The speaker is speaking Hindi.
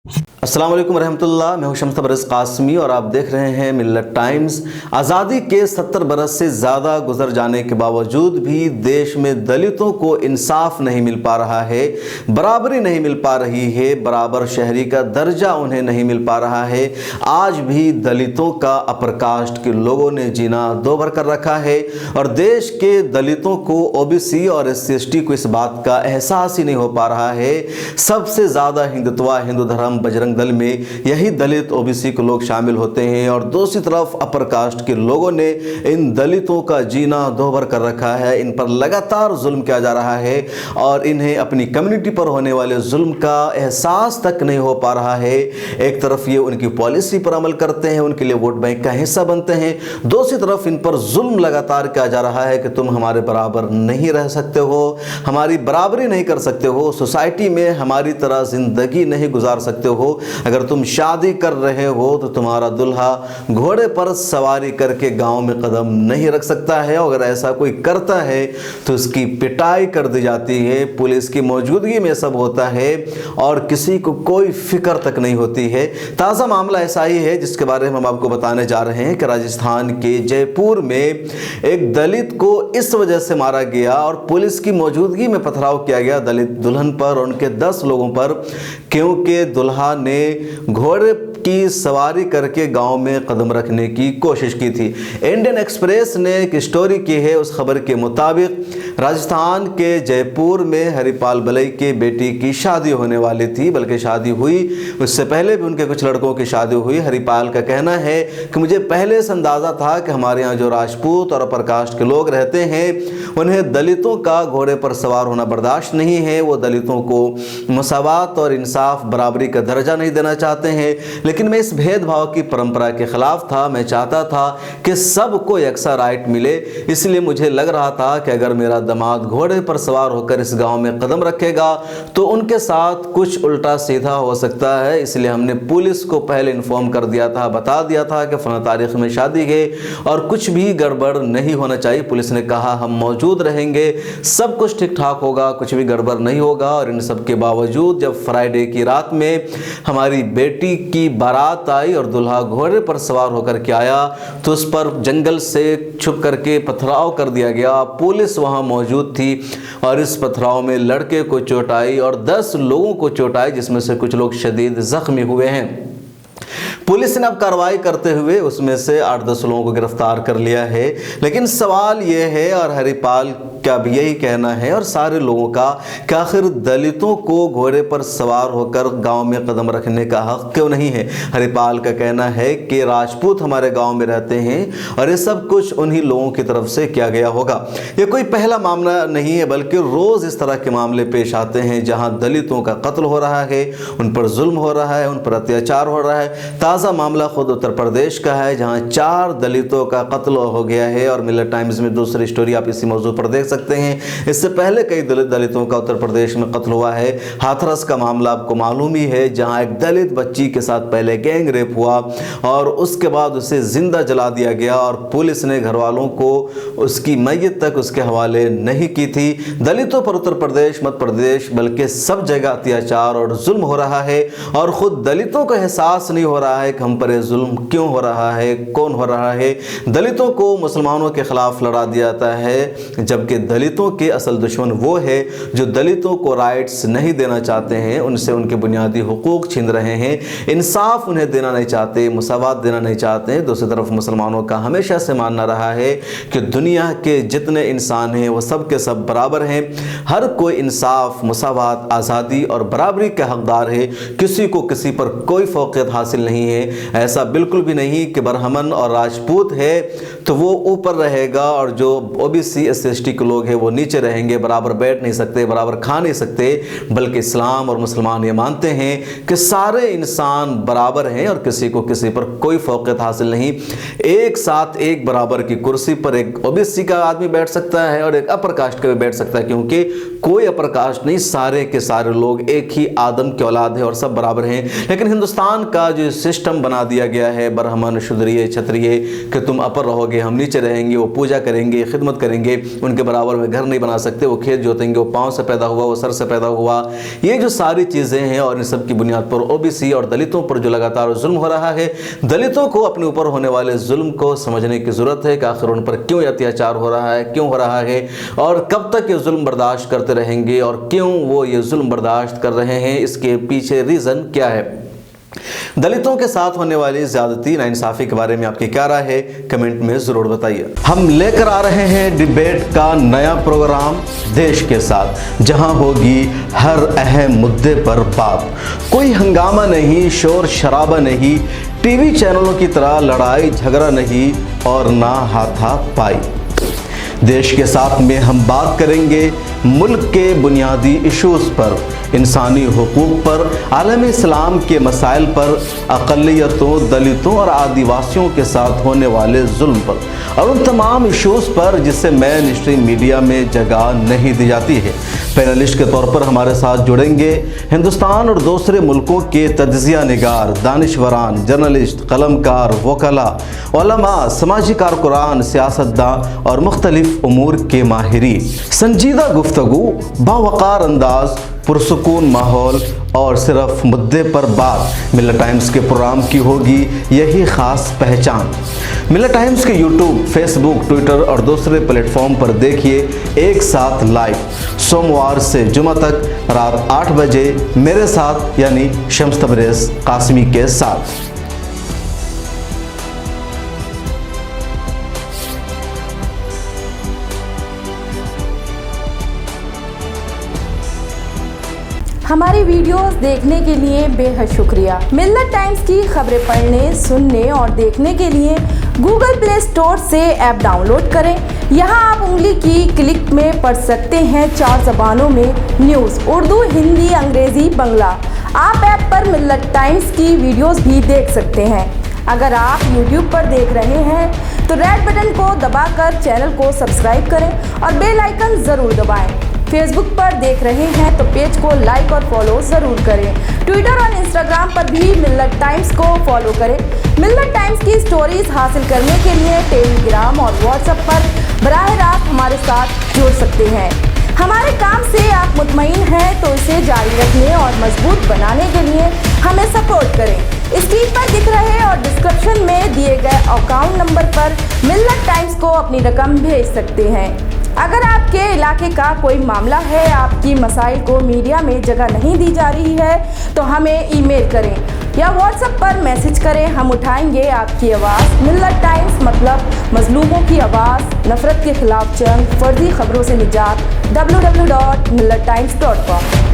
अस्सलाम वालेकुम रहमतुल्लाह। मैं हूं शम्स तबरेज़ कासमी और आप देख रहे हैं मिल्लत टाइम्स। आज़ादी के 70 बरस से ज़्यादा गुजर जाने के बावजूद भी देश में दलितों को इंसाफ नहीं मिल पा रहा है, बराबरी नहीं मिल पा रही है, बराबर शहरी का दर्जा उन्हें नहीं मिल पा रहा है। आज भी दलितों का अपर कास्ट के लोगों ने जीना दो भर कर रखा है और देश के दलितों को ओबीसी और SC/ST को इस बात का एहसास ही नहीं हो पा रहा है। सबसे ज़्यादा हिंदुत्व हिंदू धर्म बजरंग दल में यही दलित ओबीसी के लोग शामिल होते हैं और दूसरी तरफ अपर कास्ट के लोगों ने इन दलितों का जीना दोहर कर रखा है। इन पर लगातार जुल्म किया जा रहा है और इन्हें अपनी कम्युनिटी पर होने वाले जुल्म का एहसास तक नहीं हो पा रहा है। एक तरफ ये उनकी पॉलिसी पर अमल करते हैं, उनके लिए वोट बैंक का हिस्सा बनते हैं, दूसरी तरफ इन पर जुल्म लगातार किया जा रहा है कि तुम हमारे बराबर नहीं रह सकते हो, हमारी बराबरी नहीं कर सकते हो, सोसाइटी में हमारी तरह जिंदगी नहीं गुजार सकते हो। अगर तुम शादी कर रहे हो तो तुम्हारा दुल्हा घोड़े पर सवारी करके गांव में कदम नहीं रख सकता है, अगर ऐसा कोई करता है तो उसकी पिटाई कर दी जाती है। पुलिस की मौजूदगी में सब होता है और किसी को कोई फिक्र तक नहीं होती है। ताज़ा मामला ऐसा ही है जिसके बारे में हम आपको बताने जा रहे हैं कि राजस्थान के जयपुर में एक दलित को इस वजह से मारा गया और पुलिस की मौजूदगी में पथराव किया गया दलित दुल्हन पर और उनके 10 लोगों पर, क्योंकि दुल्हा ने घोड़े की सवारी करके गांव में कदम रखने की कोशिश की थी। इंडियन एक्सप्रेस ने एक स्टोरी की है। उस खबर के मुताबिक राजस्थान के जयपुर में हरिपाल बलई के बेटी की शादी होने वाली थी, बल्कि शादी हुई उससे पहले भी उनके कुछ लड़कों की शादी हुई। हरिपाल का कहना है कि मुझे पहले से अंदाज़ा था कि हमारे यहाँ जो राजपूत और अपर कास्ट के लोग रहते हैं उन्हें दलितों का घोड़े पर सवार होना बर्दाश्त नहीं है। वो दलितों को मसावात और इंसाफ बराबरी का दर्जा नहीं देना चाहते हैं, लेकिन मैं इस भेदभाव की परंपरा के खिलाफ था। मैं चाहता था कि सबको यकसा राइट मिले, इसलिए मुझे लग रहा था कि अगर मेरा दामाद घोड़े पर सवार होकर इस गांव में कदम रखेगा तो उनके साथ कुछ उल्टा सीधा हो सकता है। इसलिए हमने पुलिस को पहले इन्फॉर्म कर दिया था, बता दिया था कि फलां तारीख में शादी है और कुछ भी गड़बड़ नहीं होना चाहिए। पुलिस ने कहा हम मौजूद रहेंगे, सब कुछ ठीक ठाक होगा, कुछ भी गड़बड़ नहीं होगा। और इन सब के बावजूद जब फ्राइडे की रात में हमारी बेटी की बारात आई और दुल्हा घोड़े पर सवार होकर के आया तो उस पर जंगल से छुप करके पथराव कर दिया गया। पुलिस वहां मौजूद थी और इस पथराव में लड़के को चोट आई और 10 लोगों को चोट आई, जिसमें से कुछ लोग शदीद जख्मी हुए हैं। पुलिस ने अब कार्रवाई करते हुए उसमें से 8-10 लोगों को गिरफ्तार कर लिया है। लेकिन सवाल यह है और हरिपाल का भी यही कहना है और सारे लोगों का कि आखिर दलितों को घोड़े पर सवार होकर गांव में कदम रखने का हक क्यों नहीं है। हरिपाल का कहना है कि राजपूत हमारे गांव में रहते हैं और ये सब कुछ उन्हीं लोगों की तरफ से किया गया होगा। ये कोई पहला मामला नहीं है, बल्कि रोज़ इस तरह के मामले पेश आते हैं जहां दलितों का कत्ल हो रहा है, उन पर जुल्म हो रहा है, उन पर अत्याचार हो रहा है। ताज़ा मामला खुद उत्तर प्रदेश का है जहां 4 दलितों का कत्ल हो गया है और मिल्लत टाइम्स में दूसरी स्टोरी आप इसी मौजू पर देख सकते हैं। इससे पहले कई दलितों का उत्तर प्रदेश में कत्ल हुआ है। हाथरस का मामला आपको मालूम ही है, जहां एक दलित बच्ची के साथ पहले गैंग रेप हुआ और उसके बाद उसे जिंदा जला दिया गया और पुलिस ने घर वालों को उसकी मैयत तक उसके हवाले नहीं की थी। दलितों पर उत्तर प्रदेश, मध्य प्रदेश बल्कि सब जगह अत्याचार और जुल्म हो रहा है और खुद दलितों को एहसास नहीं हो रहा है कि हम पर जुल्म क्यों हो रहा है, कौन हो रहा है। दलितों को मुसलमानों के खिलाफ लड़ा दिया जाता है, जबकि दलितों के असल दुश्मन वो है जो दलितों को राइट्स नहीं देना चाहते हैं, उनसे उनके बुनियादी हुकूक छीन रहे हैं, इंसाफ उन्हें देना नहीं चाहते, मुसावात देना नहीं चाहते हैं। दूसरी तरफ मुसलमानों का हमेशा से मानना रहा है कि दुनिया के जितने इंसान हैं वो सब के सब बराबर हैं, हर कोई इंसाफ, मुसावात, आज़ादी और बराबरी का हकदार है, किसी को किसी पर कोई फौक़ियत हासिल नहीं है। ऐसा बिल्कुल भी नहीं कि ब्राह्मण और राजपूत है तो वो ऊपर रहेगा और जो ओबीसी SC/ST के लोग हैं वो नीचे रहेंगे, बराबर बैठ नहीं सकते, बराबर खा नहीं सकते। बल्कि इस्लाम और मुसलमान ये मानते हैं कि सारे इंसान बराबर हैं और किसी को किसी पर कोई फौक़ियत हासिल नहीं। एक साथ एक बराबर की कुर्सी पर एक ओबीसी का आदमी बैठ सकता है और एक अपर कास्ट का भी बैठ सकता है, क्योंकि कोई अपर कास्ट नहीं, सारे के सारे लोग एक ही आदम के औलाद है और सब बराबर हैं। लेकिन हिंदुस्तान का जो सिस्टम बना दिया गया है, ब्राह्मण, शूद्रिय, क्षत्रिय, कि तुम अपर रहोगे, हम नीचे रहेंगे, वो पूजा करेंगे, खिदमत करेंगे, उनके बराबर में घर नहीं बना सकते, वो खेत जोतेंगे, वो पाँव से पैदा हुआ, वो सर से पैदा हुआ। ये जो सारी चीज़ें हैं और इन सब की बुनियाद पर ओबीसी और दलितों पर जो लगातार जुल्म हो रहा है, दलितों को अपने ऊपर होने वाले जुल्म को समझने की ज़रूरत है कि आखिर उन पर क्यों अत्याचार हो रहा है, क्यों हो रहा है और कब तक ये जुल्म बर्दाश्त करते रहेंगे और क्यों वो ये जुल्म बर्दाश्त कर रहे हैं, इसके पीछे रीज़न क्या है। दलितों के साथ होने वाली ज्यादती, नाइंसाफी के बारे में आपकी क्या राय है, कमेंट में जरूर बताइए। हम लेकर आ रहे हैं डिबेट का नया प्रोग्राम देश के साथ, जहां होगी हर अहम मुद्दे पर बात। कोई हंगामा नहीं, शोर शराबा नहीं, टीवी चैनलों की तरह लड़ाई झगड़ा नहीं और ना हाथापाई। देश के साथ में हम बात करेंगे मुल्क के बुनियादी इश्यूज़ पर, इंसानी हुकूक पर, आलम इस्लाम के मसाइल पर, अक़लियतों, दलितों और आदिवासियों के साथ होने वाले जुल्म पर और उन तमाम इश्यूज़ पर जिससे मेन स्ट्रीम मीडिया में जगह नहीं दी जाती है। पैनलिस्ट के तौर पर हमारे साथ जुड़ेंगे हिंदुस्तान और दूसरे मुल्कों के तज्ज़िया निगार, दानिशवरान, जर्नलिस्ट, कलमकार, वकला, उलमा, समाजी कारकुरान, सियासतदान और मुख्तलिफ उमूर के माहिरीन। संजीदा गुफ्तगू, बावकार अंदाज, पुरसुकून माहौल और सिर्फ मुद्दे पर बात। मिल्लत टाइम्स के प्रोग्राम की होगी यही ख़ास पहचान। मिल्लत टाइम्स के यूट्यूब, फेसबुक, ट्विटर और दूसरे प्लेटफॉर्म पर देखिए एक साथ लाइव, सोमवार से जुमा तक रात 8 बजे मेरे साथ यानी शम्स तबरेज़ कासमी के साथ। हमारी वीडियोस देखने के लिए बेहद शुक्रिया। मिल्लत टाइम्स की खबरें पढ़ने, सुनने और देखने के लिए गूगल प्ले स्टोर से ऐप डाउनलोड करें। यहां आप उंगली की क्लिक में पढ़ सकते हैं 4 ज़बानों में न्यूज़, उर्दू, हिंदी, अंग्रेज़ी, बंगला। आप ऐप पर मिल्लत टाइम्स की वीडियोस भी देख सकते हैं। अगर आप YouTube पर देख रहे हैं तो रेड बटन को दबाकर चैनल को सब्सक्राइब करें और बेल आइकन ज़रूर दबाएं। फेसबुक पर देख रहे हैं तो पेज को लाइक और फॉलो ज़रूर करें। ट्विटर और इंस्टाग्राम पर भी मिल्लत टाइम्स को फॉलो करें। मिल्लत टाइम्स की स्टोरीज हासिल करने के लिए टेलीग्राम और व्हाट्सएप पर बराह रास्त हमारे साथ जुड़ सकते हैं। हमारे काम से आप मुतमईन हैं तो इसे जारी रखने और मजबूत बनाने के लिए हमें सपोर्ट करें। स्क्रीन पर दिख रहे और डिस्क्रिप्शन में दिए गए अकाउंट नंबर पर मिल्लत टाइम्स को अपनी रकम भेज सकते हैं। अगर आपके इलाके का कोई मामला है, आपकी मसाइल को मीडिया में जगह नहीं दी जा रही है तो हमें ईमेल करें या व्हाट्सएप पर मैसेज करें, हम उठाएंगे आपकी आवाज़। मिल्लत टाइम्स मतलब मजलूमों की आवाज़, नफरत के खिलाफ जंग, फर्जी खबरों से निजात। www.millattimes.com